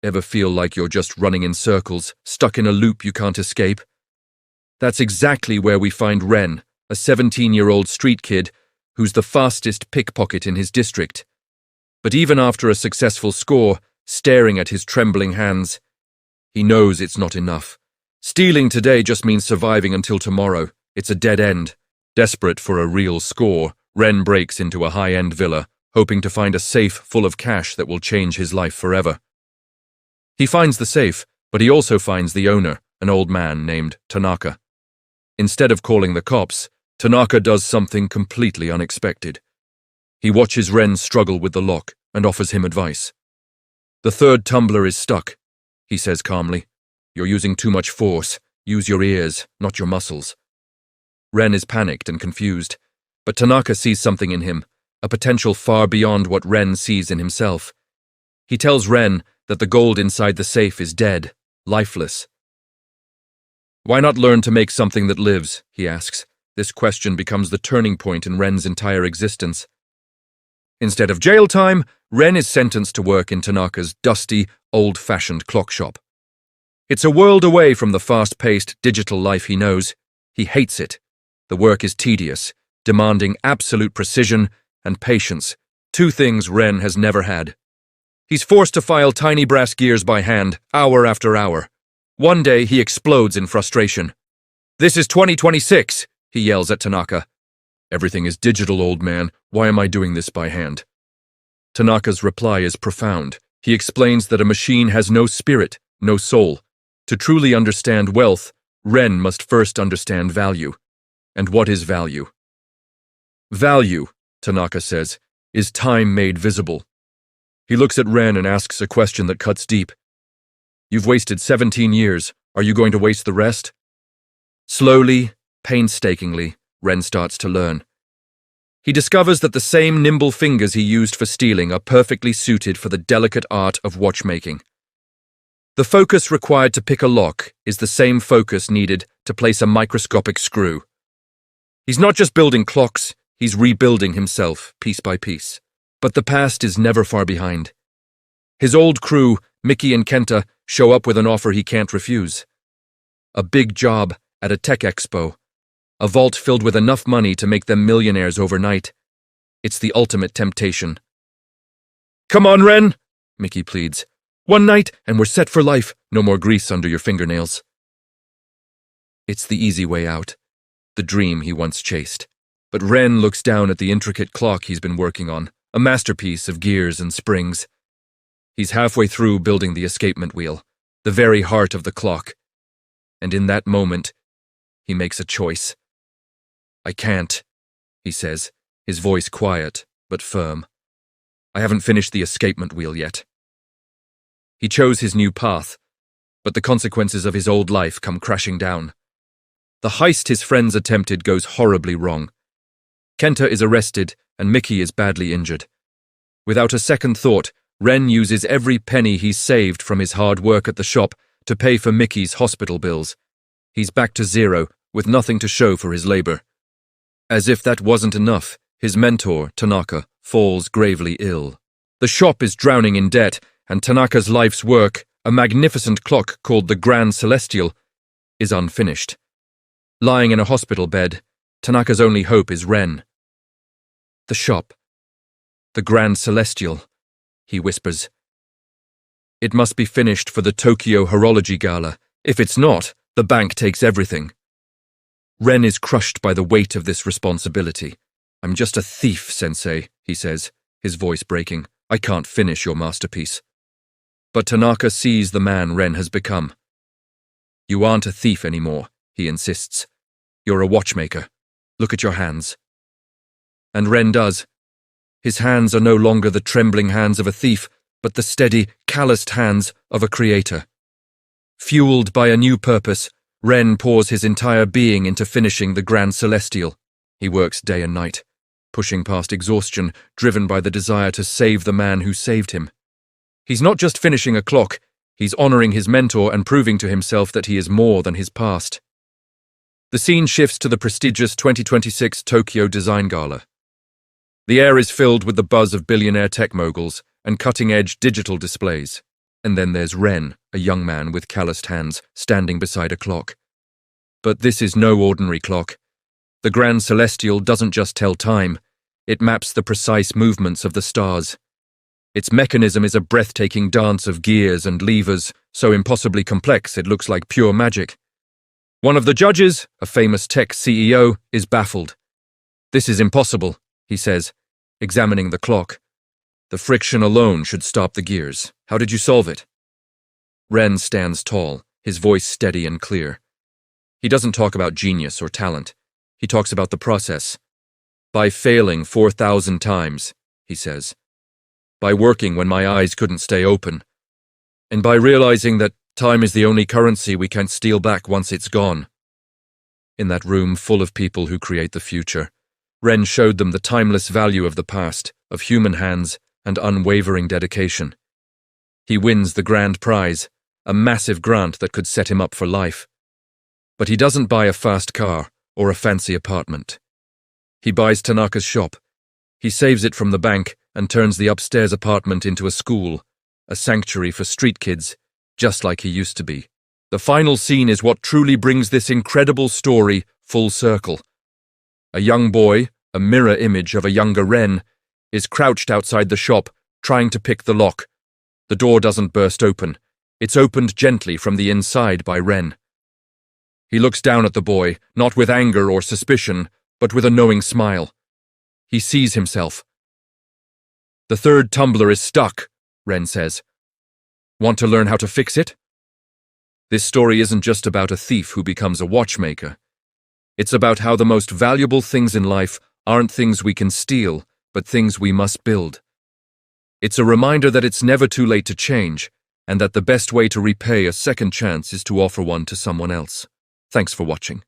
Ever feel like you're just running in circles, stuck in a loop you can't escape? That's exactly where we find Ren, a 17-year-old street kid who's the fastest pickpocket in his district. But even after a successful score, staring at his trembling hands, he knows it's not enough. Stealing today just means surviving until tomorrow. It's a dead end. Desperate for a real score, Ren breaks into a high-end villa, hoping to find a safe full of cash that will change his life forever. He finds the safe, but he also finds the owner, an old man named Tanaka. Instead of calling the cops, Tanaka does something completely unexpected. He watches Ren struggle with the lock and offers him advice. "The third tumbler is stuck," he says calmly. "You're using too much force. Use your ears, not your muscles." Ren is panicked and confused, but Tanaka sees something in him, a potential far beyond what Ren sees in himself. He tells Ren that the gold inside the safe is dead, lifeless. "Why not learn to make something that lives?" he asks. This question becomes the turning point in Ren's entire existence. Instead of jail time, Ren is sentenced to work in Tanaka's dusty, old-fashioned clock shop. It's a world away from the fast-paced digital life he knows. He hates it. The work is tedious, demanding absolute precision and patience, two things Ren has never had. He's forced to file tiny brass gears by hand, hour after hour. One day, he explodes in frustration. "This is 2026, he yells at Tanaka. "Everything is digital, old man. Why am I doing this by hand?" Tanaka's reply is profound. He explains that a machine has no spirit, no soul. To truly understand wealth, Ren must first understand value. And what is value? "Value," Tanaka says, "is time made visible." He looks at Ren and asks a question that cuts deep. "You've wasted 17 years. Are you going to waste the rest?" Slowly, painstakingly, Ren starts to learn. He discovers that the same nimble fingers he used for stealing are perfectly suited for the delicate art of watchmaking. The focus required to pick a lock is the same focus needed to place a microscopic screw. He's not just building clocks, he's rebuilding himself, piece by piece. But the past is never far behind. His old crew, Mickey and Kenta, show up with an offer he can't refuse. A big job at a tech expo. A vault filled with enough money to make them millionaires overnight. It's the ultimate temptation. "Come on, Ren," Mickey pleads. "One night and we're set for life. No more grease under your fingernails." It's the easy way out. The dream he once chased. But Ren looks down at the intricate clock he's been working on, a masterpiece of gears and springs. He's halfway through building the escapement wheel, the very heart of the clock. And in that moment, he makes a choice. "I can't," he says, his voice quiet but firm. "I haven't finished the escapement wheel yet." He chose his new path, but the consequences of his old life come crashing down. The heist his friends attempted goes horribly wrong. Kenta is arrested and Mickey is badly injured. Without a second thought, Ren uses every penny he's saved from his hard work at the shop to pay for Mickey's hospital bills. He's back to zero, with nothing to show for his labor. As if that wasn't enough, his mentor, Tanaka, falls gravely ill. The shop is drowning in debt, and Tanaka's life's work, a magnificent clock called the Grand Celestial, is unfinished. Lying in a hospital bed, Tanaka's only hope is Ren. "The shop. The Grand Celestial," he whispers. "It must be finished for the Tokyo Horology Gala. If it's not, the bank takes everything." Ren is crushed by the weight of this responsibility. "I'm just a thief, Sensei," he says, his voice breaking. "I can't finish your masterpiece." But Tanaka sees the man Ren has become. "You aren't a thief anymore," he insists. "You're a watchmaker. Look at your hands." And Ren does. His hands are no longer the trembling hands of a thief, but the steady, calloused hands of a creator. Fueled by a new purpose, Ren pours his entire being into finishing the Grand Celestial. He works day and night, pushing past exhaustion, driven by the desire to save the man who saved him. He's not just finishing a clock, he's honoring his mentor and proving to himself that he is more than his past. The scene shifts to the prestigious 2026 Tokyo Design Gala. The air is filled with the buzz of billionaire tech moguls and cutting-edge digital displays. And then there's Ren, a young man with calloused hands, standing beside a clock. But this is no ordinary clock. The Grand Celestial doesn't just tell time, it maps the precise movements of the stars. Its mechanism is a breathtaking dance of gears and levers, so impossibly complex it looks like pure magic. One of the judges, a famous tech CEO, is baffled. "This is impossible," he says, examining the clock. "The friction alone should stop the gears. How did you solve it?" Ren stands tall, his voice steady and clear. He doesn't talk about genius or talent. He talks about the process. "By failing 4,000 times," he says. "By working when my eyes couldn't stay open. And by realizing that time is the only currency we can't steal back once it's gone." In that room full of people who create the future, Ren showed them the timeless value of the past, of human hands, and unwavering dedication. He wins the grand prize, a massive grant that could set him up for life. But he doesn't buy a fast car or a fancy apartment. He buys Tanaka's shop. He saves it from the bank and turns the upstairs apartment into a school, a sanctuary for street kids, just like he used to be. The final scene is what truly brings this incredible story full circle. A young boy, a mirror image of a younger Ren, is crouched outside the shop, trying to pick the lock. The door doesn't burst open. It's opened gently from the inside by Ren. He looks down at the boy, not with anger or suspicion, but with a knowing smile. He sees himself. "The third tumbler is stuck," Ren says. "Want to learn how to fix it?" This story isn't just about a thief who becomes a watchmaker. It's about how the most valuable things in life aren't things we can steal, but things we must build. It's a reminder that it's never too late to change, and that the best way to repay a second chance is to offer one to someone else. Thanks for watching.